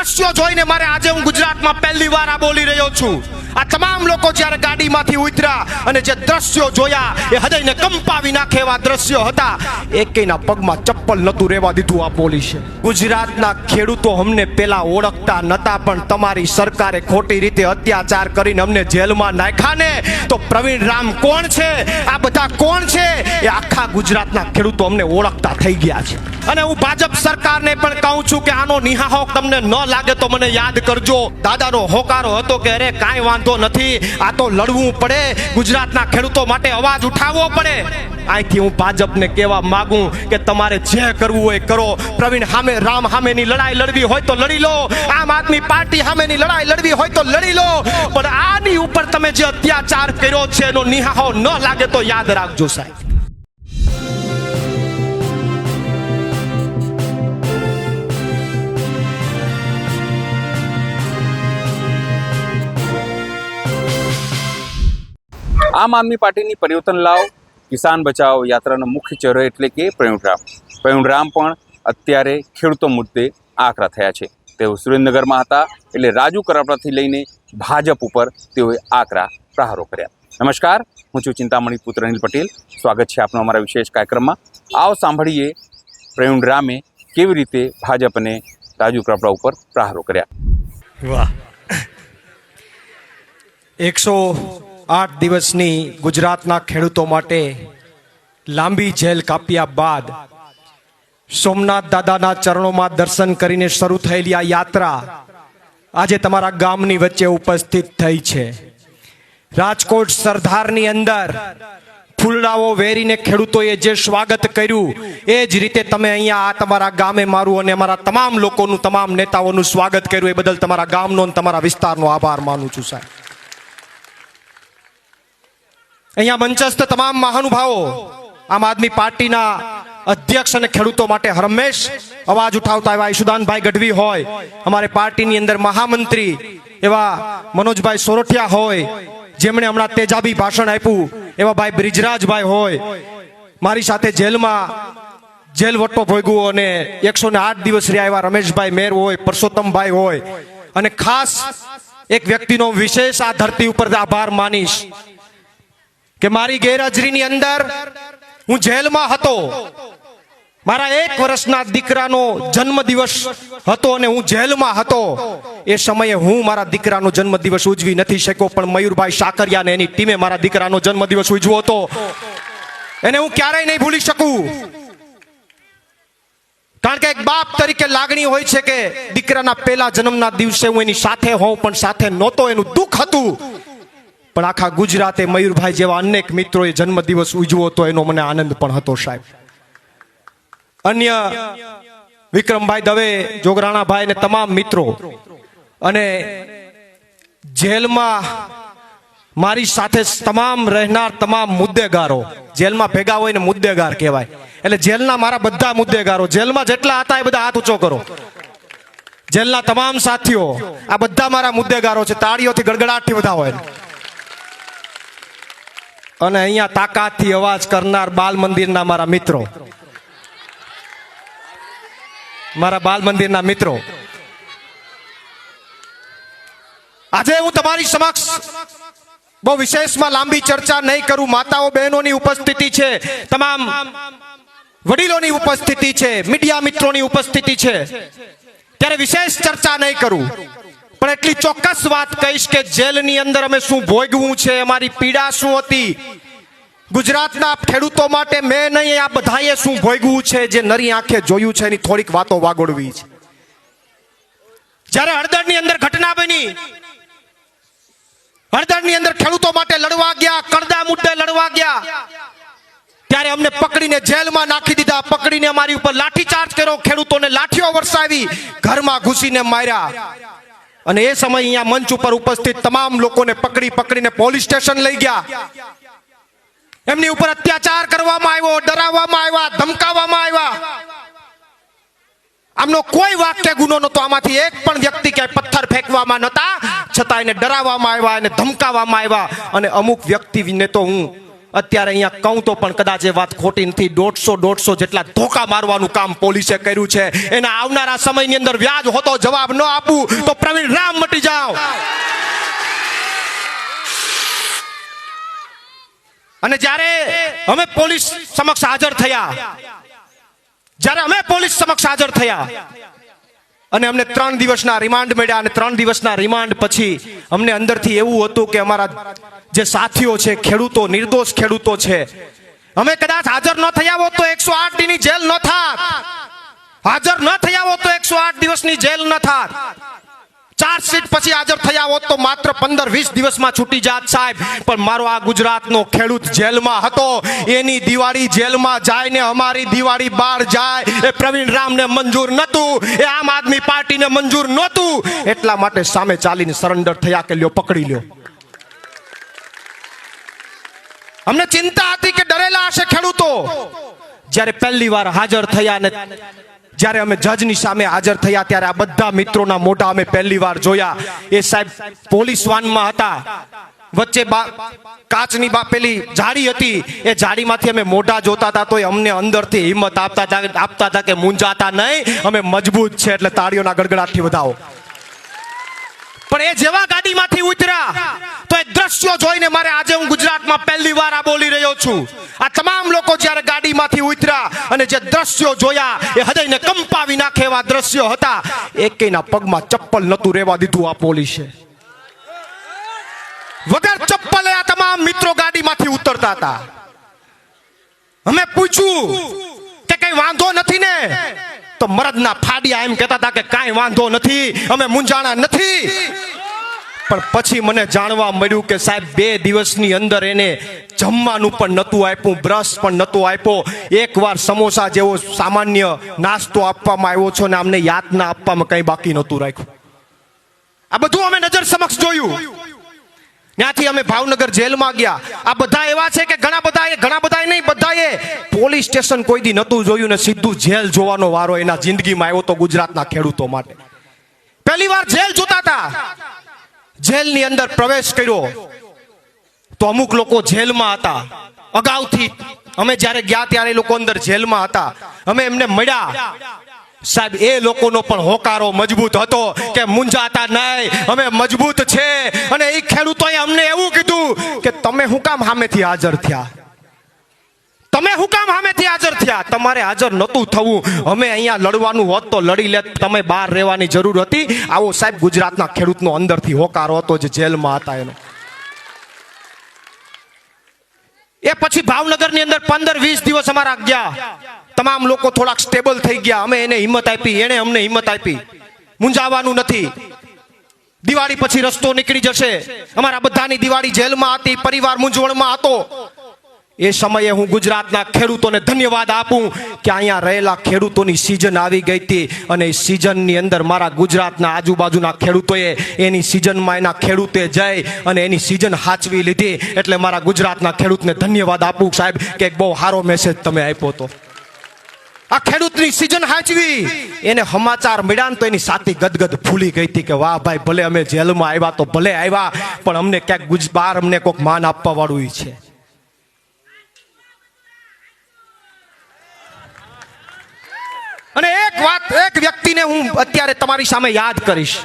દ્રશ્યો જોઈને મારે આજે હું ગુજરાતમાં પહેલી વાર આ બોલી રહ્યો છું. આ તમામ લોકો જ્યારે ગાડીમાંથી ઉતર્યા અને જે દ્રશ્યો જોયા એ હૃદયને કંપાવી નાખે એવા દ્રશ્યો હતા. એકેયના પગમાં ચપ્પલ નતું રહેવા દીધું આ પોલીસે. ગુજરાતના ખેડૂતો અમને પેલા ઓળખતા નતા, પણ તમારી સરકારે ખોટી રીતે અત્યાચાર કરીને અમને જેલમાં નાખ્યા ને. તો પ્રવીણ રામ કોણ છે, આ બધા કોણ છે, એ આખા ગુજરાતના ખેડૂતો અમને ઓળખતા થઈ ગયા છે. અને હું ભાજપ સરકારને પણ કહું છું કે આનો નિહાહો તમને ન લાગે તો મને યાદ કરજો. દાદાનો હોકારો હતો કે અરે કાંઈ વાંધો નથી, આ તો લડવું પડે, ગુજરાતના ખેડૂતો માટે અવાજ ઉઠાવવો પડે. અહીંથી હું ભાજપને કહેવા માંગુ કે તમારે જે કરવું હોય કરો. પ્રવીણ સામે રામ સામેની લડાઈ લડવી હોય તો લડી લો, આમ આદમી પાર્ટી સામેની લડાઈ લડવી હોય તો લડી લો, પણ આની ઉપર તમે જે અત્યાચાર કર્યો છે એનો નિહાહો ન લાગે તો યાદ રાખજો સાહેબ. આમ આદમી પાર્ટીની પરિવર્તન લાવ કિસાન બચાવ યાત્રાનો મુખ્ય ચહેરો એટલે કે પ્રવીણ રામ પણ અત્યારે ખેડૂતો મુદ્દે આકરા થયા છે. તેઓ સુરેન્દ્રનગરમાં હતા એટલે રાજુ કરાપરાથી લઈને ભાજપ ઉપર તેઓએ આકરા પ્રહારો કર્યા. નમસ્કાર, હું છું ચિંતામણી પુત્ર અનિલ પટેલ. સ્વાગત છે આપનો અમારા વિશેષ કાર્યક્રમમાં. આવો સાંભળીએ પ્રવીણ રામે કેવી રીતે ભાજપ અને રાજુ કરાપરા ઉપર પ્રહારો કર્યા. વાહ, 108 દિવસની ગુજરાતના ખેડૂતો માટે લાંબી જેલ કાપ્યા બાદ સોમનાથ દાદાના ચરણોમાં દર્શન કરીને શરૂ થયેલી આ યાત્રા આજે તમારા ગામની વચ્ચે ઉપસ્થિત થઈ છે. રાજકોટ સરદારની અંદર ફૂલડાઓ વેરીને ખેડૂતોએ જે સ્વાગત કર્યું એ જ રીતે તમે અહીંયા આ તમારા ગામે મારું અને અમારા તમામ લોકોનું, તમામ નેતાઓનું સ્વાગત કર્યું. એ બદલ તમારા ગામનો અને તમારા વિસ્તારનો આભાર માનું છું સાહેબ. અહીંયા મંચસ્થ તમામ મહાનુભાવો, આમ આદમી પાર્ટીના અધ્યક્ષ અને ખેડૂતો માટે હરમેશ અવાજ ઉઠાવતા એવા ઈશુદાનભાઈ ગઢવી હોય, અમારે પાર્ટીની અંદર મહામંત્રી એવા મનોજભાઈ સોરઠિયા હોય, જેમણે હમણાં તેજાબી ભાષણ આપ્યું એવા ભાઈ બ્રિજરાજભાઈ હોય, મારી સાથે જેલમાં જેલ વટ્ટો ભોગવ્યો અને 108 દિવસ રહ્યા એવા રમેશભાઈ મેર હોય, પરસોત્તમભાઈ હોય, અને ખાસ એક વ્યક્તિનો વિશેષ આ ધરતી ઉપર આભાર માનીશ કે મારી ગેરહાજરીની અંદર હું જેલમાં હતો. મારા 1 વર્ષના દીકરાનો જન્મદિવસ હતો અને હું જેલમાં હતો. એ સમયે હું મારા દીકરાનો જન્મદિવસ ઉજવી નથી શક્યો, પણ મયુરભાઈ સાકરિયા અને એની ટીમે મારા દીકરાનો જન્મદિવસ ઉજવ્યો હતો. એને હું ક્યારેય નહીં ભૂલી શકું, કારણ કે એક બાપ તરીકે લાગણી હોય છે કે દીકરાના પહેલા જન્મના દિવસે હું એની સાથે હોઉં, પણ સાથે નહોતો. એનું દુઃખ હતું, પણ આખા ગુજરાતે મયુરભાઈ જેવા અનેક મિત્રોએ જન્મદિવસ ઉજવ્યો હતો, એનો મને આનંદ પણ હતો સાહેબ. અન્ય વિક્રમભાઈ દવે, જોગરાણાભાઈ અને તમામ મિત્રો, અને જેલમાં મારી સાથે તમામ રહેનાર તમામ મુદ્દેગારો, જેલમાં ભેગા હોય ને મુદ્દેગાર કહેવાય, એટલે જેલના મારા બધા મુદ્દેગારો, જેલમાં જેટલા હતા એ બધા હાથ ઊંચો કરો. જેલના તમામ સાથીઓ, આ બધા મારા મુદ્દેગારો છે. તાળીઓથી ગડગડાટથી બધા હોય. અને અહીંયા તાકાતથી અવાજ કરનાર બાલ મંદિરના મારા મિત્રો, મારા બાલ મંદિરના મિત્રો, આજે હું તમારી સમક્ષ બહુ વિશેષમાં લાંબી ચર્ચા નહીં કરું. માતાઓ બહેનોની ઉપસ્થિતિ છે, તમામ વડીલોની ઉપસ્થિતિ છે, મીડિયા મિત્રોની ઉપસ્થિતિ છે, ત્યારે વિશેષ ચર્ચા નહીં કરું, પણ એટલી ચોક્કસ વાત કહીશ કે જેલની અંદર અમે શું ભોગવું છે, અમારી પીડા શું હતી, ગુજરાતના ખેડૂતો માટે મેં નહીં આ બધાએ શું ભોગવું છે, જે નરી આંખે જોયું છે એની થોડીક વાતો વાગોડવી છે. જ્યારે હળદરની અંદર ઘટના બની, હળદરની અંદર ખેડૂતો માટે લડવા ગયા, કડદા મુદ્દે લડવા ગયા, ત્યારે અમને પકડીને જેલમાં નાખી દીધા. પકડીને અમારી ઉપર લાઠીચાર્જ કર્યો, ખેડૂતોને લાઠીઓ વરસાવી, ઘરમાં ઘૂસીને માર્યા. અને એ સમય અહીંયા મંચ ઉપર ઉપસ્થિત તમામ લોકોને પકડીને પોલીસ સ્ટેશન લઈ ગયા. એમની ઉપર અત્યાચાર કરવામાં આવ્યો, ડરાવવામાં આવ્યા, ધમકાવવામાં આવ્યા. આમનો કોઈ વાક્ય ગુનો નતો, આમાંથી એક પણ વ્યક્તિ કે પથ્થર ફેંકવામાં નતા, છતાં એને ડરાવવામાં આવ્યા, એને ધમકાવવામાં આવ્યા. અને અમુક વ્યક્તિને તો હું અત્યારે અહીંયા કહું તો પણ કદાચ એ વાત ખોટી નથી. 150 જેટલા ધોકા મારવાનું કામ પોલીસે કર્યું છે. એના આવનારા સમયની અંદર વ્યાજ હોતો જવાબ ન આપું તો પ્રવીણ રામ મટી જાઓ. અને જ્યારે અમે પોલીસ સમક્ષ હાજર થયા અને અમને 3 દિવસના રિમાન્ડ મળ્યા અને 3 દિવસના રિમાન્ડ પછી અમને અંદરથી એવું હતું કે અમારા જે સાથીઓ છે, ખેડૂતો, નિર્દોષ ખેડૂતો છે, અમે કદાચ હાજર ન થયા હોત તો 108 ની જેલ ન થાત. હાજર ન થયા હોત તો 108 દિવસની જેલ ન થાત. ચાર્જશીટ પછી હાજર થયા હોત તો માત્ર 15-20 દિવસમાં છૂટી જાત સાહેબ. પણ મારો આ ગુજરાતનો ખેડૂત જેલમાં હતો. એની દિવાળી જેલમાં જાય ને અમારી દિવાળી બહાર જાય એ પ્રવીણ રામને મંજૂર નહોતું, એ આમ આદમી પાર્ટીને મંજૂર નહોતું. એટલા માટે સામે ચાલીને સરેન્ડર થયા કે લ્યો પકડી લ્યો. અમને ચિંતા હતી કે ડરેલા હશે ખેડૂતો. જ્યારે પહેલી વાર હાજર થયા ને જ્યારે અમે જજની સામે હાજર થયા ત્યારે આ બધા મિત્રોના મોઢા અમે પહેલી વાર જોયા. એ સાહેબ પોલીસ વાનમાં હતા, વચ્ચે કાચની પેલી જાળી હતી, એ જાળીમાંથી અમે મોઢા જોતા હતા તો અમને અંદરથી હિંમત આપતા હતા કે મૂંઝાતા નહીં, અમે મજબૂત છે. એટલે તાળીઓના ગડગડાટથી વધાવો. પણ એ જેવા ગાડીમાંથી ઉતર્યા તો એ દ્રશ્યો જોઈને મારે આજે હું ગુજરાતમાં પહેલી વાર આ બોલી રહ્યો છું. આ તમામ લોકો જ્યારે ગાડીમાંથી ઉતર્યા અને જે દ્રશ્યો જોયા એ હૃદયને કંપાવી નાખે એવા દ્રશ્યો હતા. એકેયના પગમાં ચપ્પલ નતું રહેવા દીધું આ પોલીસે. વગર ચપ્પલે આ તમામ મિત્રો ગાડીમાંથી ઉતરતા હતા. અમે પૂછ્યું કે કઈ વાંધો નથી ને? તો મરદના ફાડિયા એમ કહેતા હતા કે કાંઈ વાંધો નથી, અમે મૂંઝાણા નથી. પણ પછી મને જાણવા મળ્યું કે સાહેબ 2 દિવસની અંદર એને જમવાનું પણ નહોતું આપ્યું, બ્રશ પણ નહોતો આપ્યો. એકવાર સમોસા જેવો સામાન્ય નાસ્તો આપવામાં આવ્યો છે અને અમને યાતના આપવામાં કંઈ બાકી નહોતું રાખ્યું. આ બધું અમે નજર સમક્ષ જોયું. ત્યાંથી અમે ભાવનગર જેલમાં ગયા. આ બધા એવા છે કે ઘણા બધા નહીં, બધાએ પોલીસ સ્ટેશન કોઈ દી નહોતું જોયું ને સીધું જેલ જોવાનો વારો એના જિંદગીમાં આવ્યો તો ગુજરાતના ખેડૂતો માટે. પહેલી વાર જેલ જોતા હતા. જેલની અંદર પ્રવેશ કર્યો તો અમુક લોકો જેલમાં હતા. અગાઉથી અમે જ્યારે ગયા ત્યારે એ લોકો અંદર જેલમાં હતા. અમે એમને મળ્યા. સાહેબ એ લોકોનો પણ હોકારો મજબૂત હતો કે મૂંઝાતા નહીં, અમે મજબૂત છે. અને એ ખેડૂતોએ અમને એવું કીધું કે તમે શું કામ સામેથી હાજર થયા? તમારે હાજર નહોતું થવું. અમે અહીંયા લડવાનું હોત તો લડી લેત, તમે બહાર રહેવાની જરૂર હતી. આવો સાહેબ ગુજરાતના ખેડૂતનો અંદરથી હોકારો હતો જે જેલમાં હતા એનો. એ પછી ભાવનગરની અંદર 15-20 દિવસ અમારા ગયા. તમામ લોકો થોડાક સ્ટેબલ થઈ ગયા. અમે એને હિંમત આપી, એને અમને હિંમત આપી. મૂંઝાવાનું નથી, દિવાળી પછી રસ્તો નીકળી જશે. અમારા બધાની દિવાળી જેલમાં હતી, પરિવાર મૂંઝવણમાં હતો. એ સમયે હું ગુજરાતના ખેડૂતોને ધન્યવાદ આપું કે અહીંયા રહેલા ખેડૂતોની સિઝન આવી ગઈ હતી અને એ સિઝનની અંદર મારા ગુજરાતના આજુબાજુના ખેડૂતોએ એની સિઝનમાં એના ખેડૂતે જઈ અને એની સિઝન હાચવી લીધી. એટલે મારા ગુજરાતના ખેડૂતને ધન્યવાદ આપું સાહેબ કે એક બહુ સારો મેસેજ તમે આપ્યો હતો. આ ખેડૂતની સિઝન હાચવી, એને સમાચાર મળ્યા ને તો એની સાથી ગદગદ ફૂલી ગઈ હતી કે વાહ ભાઈ, ભલે અમે જેલમાં આવ્યા તો ભલે આવ્યા, પણ અમને ક્યાંક બહાર અમને કોઈક માન આપવા વાળું છે. અને એક વ્યક્તિને હું અત્યારે તમારી સામે યાદ કરીશ.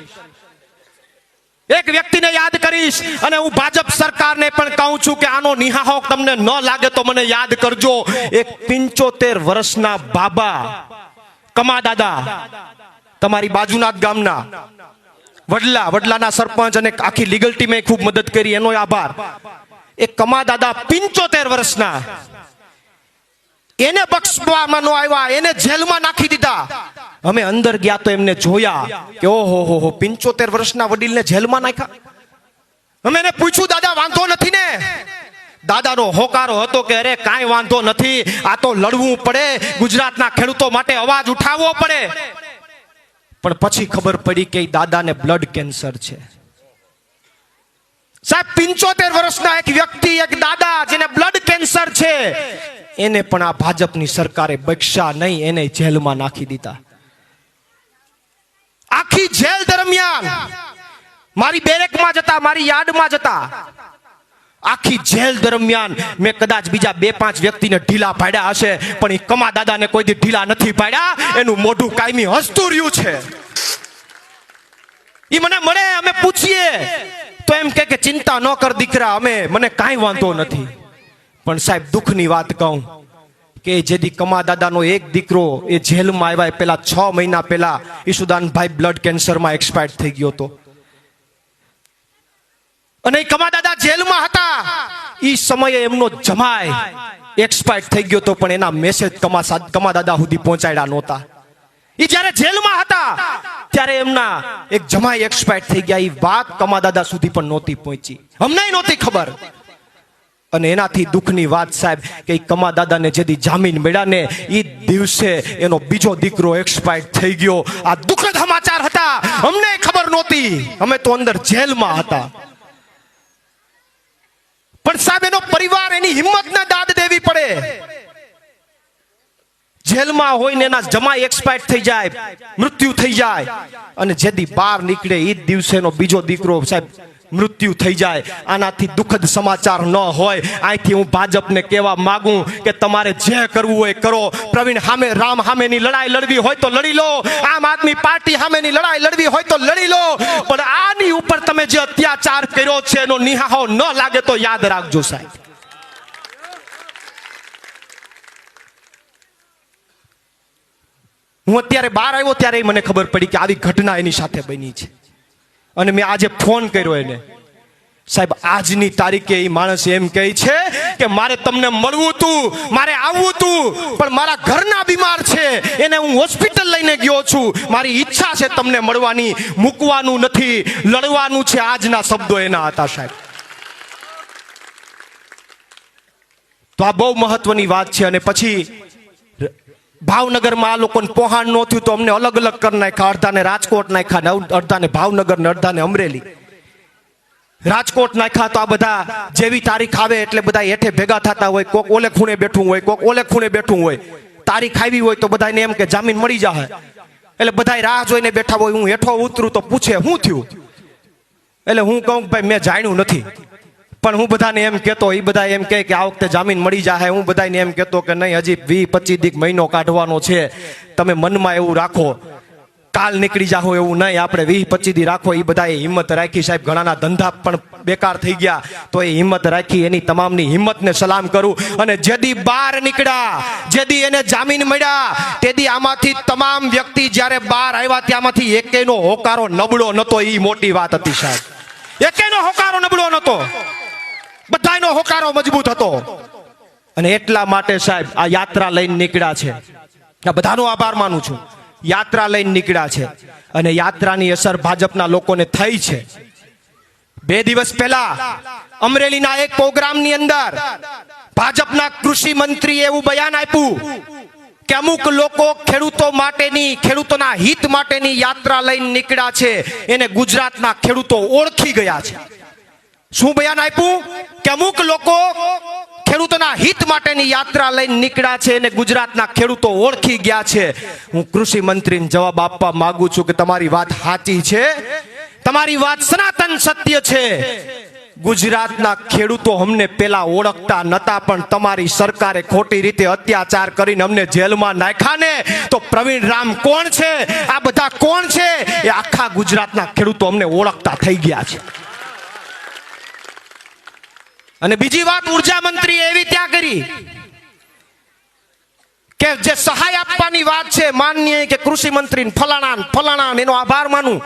અને હું ભાજપ સરકારને પણ કહું છું કે આનો નિહાહો તમને ન લાગે તો મને યાદ કરજો. એક 75 વર્ષના બાબા કમા દાદા, તમારી બાજુના જ ગામના વડલાના સરપંચ અને આખી લીગલ ટીમે ખૂબ મદદ કરી, એનો આભાર. એક કમા દાદા 75 વર્ષના, એને બક્ષવામાં ન આવ્યા, એને જેલમાં નાખી દીધા. અમે અંદર ગયા તો એમને જોયા કે ઓહો 75 વર્ષના વડીલને જેલમાં નાખ્યા. અમે એને પૂછ્યું દાદા વાંધો નથી ને? દાદાનો હોકારો હતો કે અરે કાંઈ વાંધો નથી, આ તો લડવું પડે, ગુજરાતના ખેડૂતો માટે અવાજ ઉઠાવવો પડે. પણ પછી ખબર પડી કે દાદાને બ્લડ કેન્સર છે. સાહેબ 75 વર્ષના એક વ્યક્તિ, એક દાદા જેને બ્લડ કેન્સર છે, એને પણ આ ભાજપની સરકારે બક્ષા નહીં, એને જેલમાં નાખી દીધા. આખી જેલ દરમિયાન મારી બેરેકમાં જતા, મારી યાર્ડમાં જતા, આખી જેલ દરમિયાન મેં કદાચ બીજા 2-5 વ્યક્તિને ઢીલા પાડ્યા હશે, પણ એ કમા દાદાને કોઈ દી ઢીલા નથી પાડ્યા. એનું મોઢું કાયમી હસતું રહ્યું છે. એ મને મળે, અમે પૂછીએ તો એમ કે ચિંતા ન કર દીકરા, મને કાંઈ વાંધો નથી. પણ સાહેબ દુઃખની વાત કહું કે જેથી કમા દાદાનો એક દીકરો એ જેલમાં આવ્યા પેલા 6 મહિના પહેલા ઈશુદાનભાઈ બ્લડ કેન્સરમાં એક્સપાયર થઈ ગયો હતો. અને કમા દાદા જેલમાં હતા એ સમયે એમનો જમાય એક્સપાયર થઈ ગયો હતો, પણ એના મેસેજ કમા દાદા સુધી પહોંચાડ્યા નહોતા. એ જ્યારે જેલમાં હતા ત્યારે એમના એક જમાય એક્સપાયર થઈ ગયા. એ વાત કમા દાદા સુધી પણ નહોતી પહોંચી, અમને નહોતી ખબર. અને એનાથી દુઃખની વાત સાહેબ કે કમા દાદાને જેથી જામીન મળ્યા ને એ દિવસે એનો બીજો દીકરો એક્સપાયર થઈ ગયો. આ દુઃખદ સમાચાર હતા, અમને ખબર નહોતી, અમે તો અંદર જેલમાં હતા. પણ સાહેબ એનો પરિવાર એની હિંમતને દાદ દેવી પડે. જેલમાં હોય ને એના જમાઈ એક્સપાયર થઈ જાય, મૃત્યુ થઈ જાય, અને જેથી બહાર નીકળે એ દિવસે એનો બીજો દીકરો સાહેબ મૃત્યુ થઈ જાય. આનાથી દુઃખદ સમાચાર ન હોય. અહીંથી હું ભાજપને કહેવા માંગુ કે તમારે જે કરવું હોય કરો. પ્રવીણ રામ સામેની લડાઈ લડવી હોય તો લડી લો, આમ આદમી પાર્ટી સામેની લડાઈ લડવી હોય તો લડી લો, પણ આની ઉપર તમે જે અત્યાચાર કર્યો છે એનો નિહાળો ન લાગે તો યાદ રાખજો સાહેબ. હું અત્યારે બહાર આવ્યો ત્યારે મને ખબર પડી કે આવી ઘટના એની સાથે બની છે. અને મેં આજે ફોન કર્યો એને. સાહેબ આજની તારીખે એ માણસ એમ કહે છે કે મારે તમને મળવું હતું, મારે આવવું હતું, પણ મારા ઘરના બીમાર છે, એને હું હોસ્પિટલ લઈને ગયો છું. મારી ઈચ્છા છે તમને મળવાની, મૂકવાનું નથી, લડવાનું છે. આજના શબ્દો એના હતા સાહેબ. તો આ બહુ મહત્વની વાત છે. અને પછી ભાવનગરમાં આ લોકોને પહોંચાણ ન થયું તો અમને અલગ અલગ કરી નાખ્યા. અડધાને રાજકોટ નાખ્યા, અડધાને ભાવનગર ને અડધાને અમરેલી. રાજકોટ નાખ્યા તો આ બધા જેવી તારીખ આવે એટલે બધા હેઠે ભેગા થતા હોય, કોક ઓલે ખૂણે બેઠું હોય, કોક ઓલે ખૂણે બેઠું હોય. તારીખ આવી હોય તો બધાને એમ કે જામીન મળી જાય, એટલે બધા રાહ જોઈને બેઠા હોય. હું હેઠો ઉતરું તો પૂછે શું થયું, એટલે હું કહું ભાઈ મેં જાણ્યું નથી. પણ હું બધાને એમ કહેતો, એ બધા એમ કહે કે આ વખતે જામીન મળી જાય. હું બધાને એમ કહેતો કે નહીં, હજી 20-25 દી મહિનો કાઢવાનો છે, તમે મનમાં એવું રાખો, કાલ નીકળી જાઓ એવું નહીં, આપણે 20-25 દી રાખો. એ બધાએ હિંમત રાખી સાહેબ. ઘણાના ધંધા પણ બેકાર થઈ ગયા, તો એ હિંમત રાખી. એની તમામની હિંમતને સલામ કરું. અને જેદી બહાર નીકળ્યા, જેદી એને જામીન મળ્યા, તેદી આમાંથી તમામ વ્યક્તિ જ્યારે બહાર આવ્યા ત્યાંમાંથી એકેયનો હોકારો નબળો નતો. એ મોટી વાત હતી સાહેબ. એકેયનો હોકારો નબળો નતો, બધાનો હોકારો મજબૂત હતો. અને એટલા માટે સાહેબ આ યાત્રા લઈને નીકળ્યા છે. આ બધાનો આભાર માનું છું. યાત્રા લઈને નીકળ્યા છે અને યાત્રાની અસર ભાજપના લોકોને થઈ છે. 2 દિવસ પહેલા અમરેલીના એક પ્રોગ્રામની અંદર ભાજપના કૃષિ મંત્રીએ એવું બયાન આપ્યું કે અમુક લોકો ખેડૂતો માટેની, ખેડૂતોના હિત માટેની યાત્રા લઈને નીકળ્યા છે, એને ગુજરાતના ખેડૂતો ઓળખી ગયા છે. શું બયાન આપ્યું કે અમુક લોકો ખેડૂતોના હિત માટેની યાત્રા લઈને નીકળ્યા છે અને ગુજરાતના ખેડૂતો ઓળખી ગયા છે. હું કૃષિ મંત્રીને જવાબ આપવા માંગુ છું કે તમારી વાત સાચી છે, તમારી વાત સનાતન સત્ય છે. ગુજરાતના ખેડૂતો અમને પેલા ઓળખતા નતા, પણ તમારી સરકારે ખોટી રીતે અત્યાચાર કરીને અમને જેલમાં નાખ્યા ને, તો પ્રવીણ રામ કોણ છે, આ બધા કોણ છે, એ આખા ગુજરાતના ખેડૂતો અમને ઓળખતા થઈ ગયા છે. અને બીજી વાત ઉર્જા મંત્રીએ એવી ત્યાં કરી કે જે સહાય આપવાની વાત છે, માનનીય કે કૃષિ મંત્રી ફલાણા એનો આભાર માનું.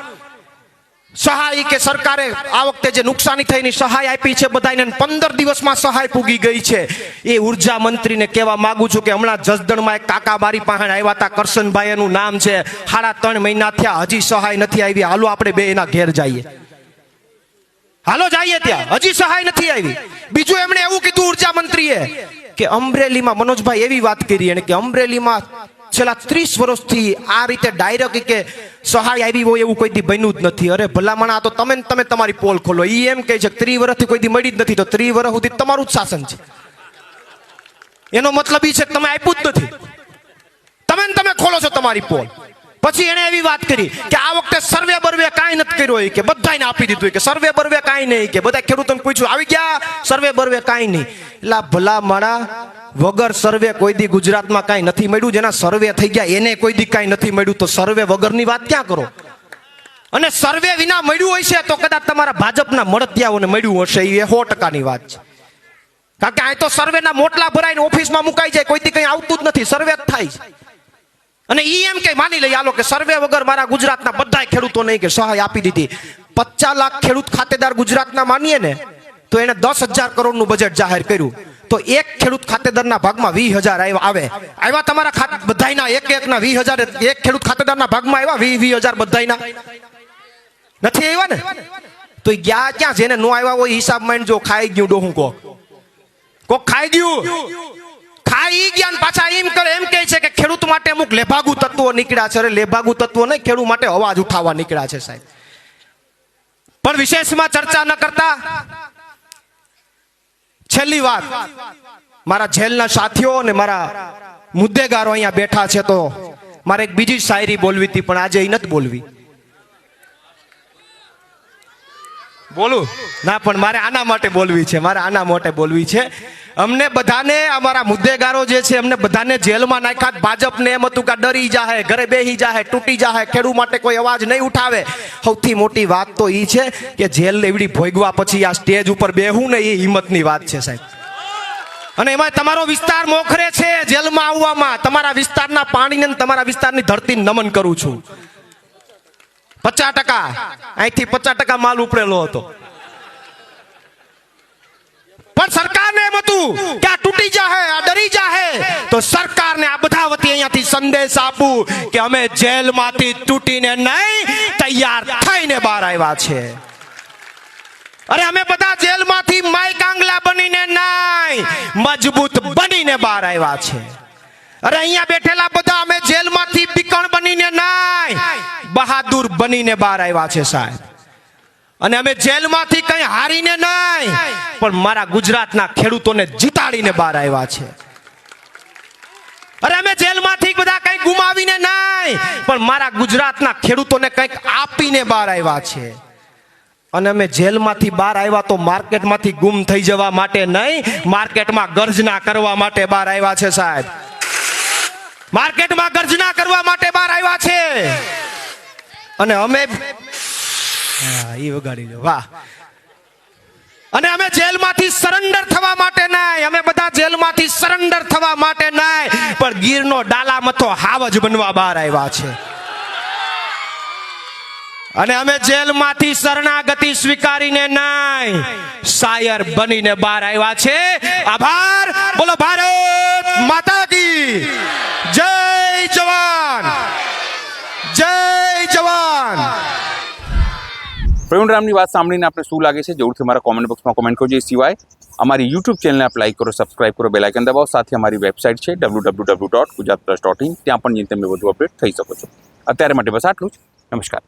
સહાય કે સરકારે આ વખતે જે નુકસાની થઈની સહાય આપી છે બધાને, 15 દિવસમાં સહાય પૂગી ગઈ છે. એ ઉર્જા મંત્રીને કહેવા માંગુ છું કે હમણાં જસદણમાં એક કાકા બારી પાસે આવ્યા હતા, કરશનભાઈ એનું નામ છે, 3.5 મહિના થયા, હજી સહાય નથી આવી. હાલો આપણે બે એના ઘેર જઈએ, હાલો જઈએ ત્યાં, હજી સહાય નથી આવી. બીજું એમણે એવું કીધું ઉર્જા મંત્રીએ કે અમરેલીમાં, મનોજભાઈ એવી વાત કરી એને કે અમરેલીમાં છેલ્લા 30 વર્ષથી આ રીતે ડાયરેક્ટ કે સહાય આવી હોય એવું કોઈ દી બન્યું જ નથી. અરે ભલામણા, તો તમે તમારી પોલ ખોલો. ઈ એમ કહે છે 30 વર્ષથી કોઈ દી મળી જ નથી, તો 30 વર્ષ સુધી તમારું જ શાસન છે. એનો મતલબ ઈ છે કે તમે આપ્યું જ નથી. તમે ખોલો છો તમારી પોલ. પછી એને એવી વાત કરી કે આ વખતે સર્વે બર્વે કાંઈ નથી કર્યો હોય કે બધાને આપી દીધું કે સર્વે બર્વે કાંઈ નહીં કે બધા ખેડૂતોને પૂછ્યું આવી ગયા સર્વે બર્વે કાંઈ નહીં. એટલે ભલા માણા વગર સર્વે કોઈ દી ગુજરાતમાં કાંઈ નથી મળ્યું. જેના સર્વે થઈ ગયા એને કોઈ દી કાંઈ નથી મળ્યું, તો સર્વે વગરની વાત ક્યાં કરો. અને સર્વે વિના મળ્યું હોય છે તો કદાચ તમારા ભાજપના મળતિયાઓને મળ્યું હશે, એ 100%ની વાત છે. કારણ કે અહીં તો સર્વેના મોટલા ભરાઈને ઓફિસમાં મુકાઈ જાય, કોઈથી કંઈ આવતું જ નથી, સર્વે જ થાય છે. અને ઈ એમ કે માની લઈ આલો કે સર્વે વગર મારા ગુજરાતના બધા ખેડૂતોને કે સહાય આપી દીધી. 50 લાખ ખેડૂત ખાતેદાર ગુજરાતના માનીએ ને તો એને 10,000 કરોડનું બજેટ જાહેર કર્યું. તો એક ખેડૂત ખાતેદારના ભાગમાં 20,000 આવ્યા તમારા બધાયના એકના 20,000 એક ખેડૂત ખાતેદારના ભાગમાં આવ્યા 20,000 બધાયના નથી આવ્યા ને. તો ઈ ગયા ક્યાં? જેને નો આવ્યા હોય હિસાબ માંડ જો ખાઈ ગયું ડોહું કોક ખાઈ ગયું, ખાઈ ગયા ને પાછા એમ કરે એમ કહે છે કે ખેડૂત માટે અમુક લેભાગુ તત્વો નીકળ્યા છે. અરે લેભાગુ તત્વો નહીં, ખેડૂત માટે અવાજ ઉઠાવવા નીકળ્યા છે સાહેબ. પણ વિશેષમાં ચર્ચા ન કરતા છેલ્લી વાત, મારા જેલના સાથીઓ અને મારા મુદ્દેગારો અહીંયા બેઠા છે તો મારે એક બીજી શાયરી બોલવી હતી પણ આજે એ નથી બોલવી. બોલું ના, પણ મારે આના માટે બોલવી છે, મારે આના માટે બોલવી છે. અમને બધાને અમારા મુદ્દેગારો જે છે એમને બધાને જેલમાં નાખ્યા. ભાજપને એમ હતું કે ડરી જાહે, ઘરે બેહી જાહે, તૂટી જાહે, ખેડૂત માટે કોઈ અવાજ નહીં ઉઠાવે. સૌથી મોટી વાત તો એ છે કે જેલ એવડી ભોગવા પછી આ સ્ટેજ ઉપર બેહું ને એ હિંમતની વાત છે સાહેબ. અને એમાં તમારો વિસ્તાર મોખરે છે જેલમાં આવવામાં. તમારા વિસ્તારના પાણીને તમારા વિસ્તારની ધરતીને નમન કરું છું. 50% અહીંથી 50% માલ ઉપડેલો હતો. પણ સરકારને એમ હતું કે આ તૂટી જાહે, આ ડરી જાહે, તો સરકારને આ બધા વતી અહીંયાથી સંદેશ આપું કે અમે જેલમાંથી તૂટીને નહીં, તૈયાર થઈને બહાર આવ્યા છે. અરે અમે બધા જેલમાંથી માય કાંગલા બનીને નહીં, મજબૂત બનીને બહાર આવ્યા છે. અરે અહીંયા બેઠેલા બધા અમે જેલમાંથી બીકણ બનીને નહીં, બહાદુર બનીને બહાર આવ્યા છે સાહેબ. અને અમે જેલમાંથી કઈ હારીને નહીં, પણ મારા ગુજરાતના ખેડૂતોને જીતાડીને બહાર આવ્યા છે. અરે અમે જેલમાંથી બધા કઈ ગુમાવીને નહીં, પણ મારા ગુજરાતના ખેડૂતોને કંઈક આપીને બહાર આવ્યા છે. અને અમે જેલમાંથી બહાર આવ્યા તો માર્કેટમાંથી ગુમ થઈ જવા માટે નહીં, માર્કેટમાં ગર્જના કરવા માટે બહાર આવ્યા છે સાહેબ. માર્કેટમાં ગર્જના કરવા માટે બહાર આવ્યા છે. અને અમે ઈ વગાડી લો વાહ. અને અમે જેલમાંથી સરેન્ડર થવા માટે નહીં, અમે બધા જેલમાંથી સરેન્ડર થવા માટે નહીં, પણ ગીરનો ડાલા મથો હાવજ બનવા બહાર આવ્યા છે. અને અમે જેલમાંથી શરણાગતિ સ્વીકારીને નહીં, શાયર બનીને બહાર આવ્યા છે. આભાર. બોલો ભારત માતા કી જય. જવાન જય જવાન. પ્રવીણ રામની વાત સાંભળીને આપણે શું લાગે છે જરૂરથી મારા કોમેન્ટ બોક્સમાં કોમેન્ટ કરજો. એ સિવાય અમારી યુટ્યુબ ચેનલને આપ લાઈક કરો, સબસ્ક્રાઇબ કરો, બેલ આઇકન દબાવો. સાથે અમારી વેબસાઇટ છે www.gujaratplus.in, ત્યાં પણ જઈને તમે વધુ અપડેટ થઈ શકો છો. અત્યારે માટે બસ આટલું જ. નમસ્કાર.